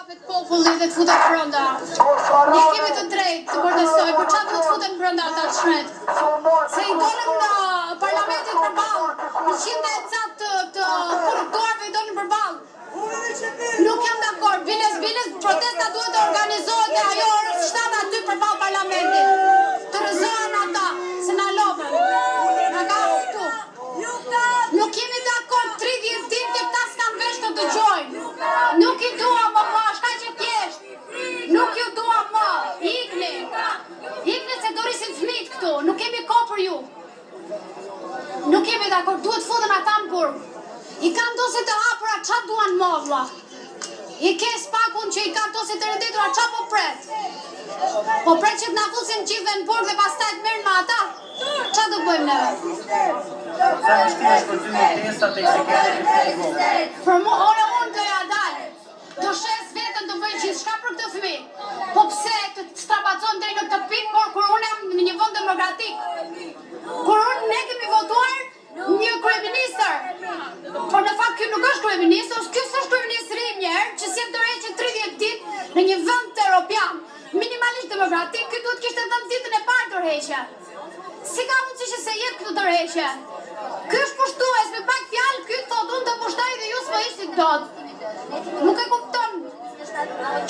hapet populli dhe të futet brenda. Ne kemi të drejtë të protestojmë, por çfarë do të futen brenda ata të shmet? Se i dolën në parlamentin përballë, në qindë e catë të korruptuarve i dolën përballë. Nuk jam dakord, biles, protesta duhet të organizohet dhe ajo orës 7 aty përballë parlamentit. Të rëzohen ata, se na lodhen. Na ka këtu. Nuk jemi dakord 30 ditë që këta s'kan vesh të dëgjojnë. Nuk i dua më, shka që thjesht. Nuk ju dua më. Ikni se dorisin fëmijët këtu. Nuk kemi kohë për ju. Nuk jemi dakord, duhet futen ata në burg. I kanë dosit të hapura, qa duan më vlla? I ke spakun që i kanë dosit të rënditura, qa po pret? Po pret që të na fusin gjithve në burg dhe pastaj të merren me ata? Qa do bëjmë neve? Për mu, unë do ja dalë. Do shes vetën të bëjnë gjithçka për këtë fëmijë. Po pse të strapacon deri në këtë pikë, por kur unë jam në një vend demokratik. Kur ne kemi votuar një kryeministër. Por në fakt ky nuk është kryeministër, ky është kryeministri i njerë që sjell dorëheqje 30 ditë në një vend evropian, minimalisht demokratik, ky duhet kishte dhënë ditën e parë dorëheqje. Si ka mundësi që se jep këtë dorëheqje? Ky është pushtues, me pak fjalë ky thotë unë do pushtoj dhe ju s'po ishit dot. Nuk e kupton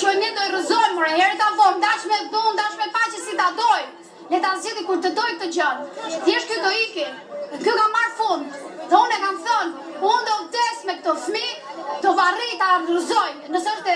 që ne do i rrëzojmë, more, herë ta vonë, dash me dhunë, dash me paqe si ta doj. Le ta zgjidhni kur të doj këtë gjë. Thjesht ky do iki. Ky ka marr fund. Dhe unë e kam thënë, unë do vdes me këto fëmijë, do varri ta rrëzoj. Nëse është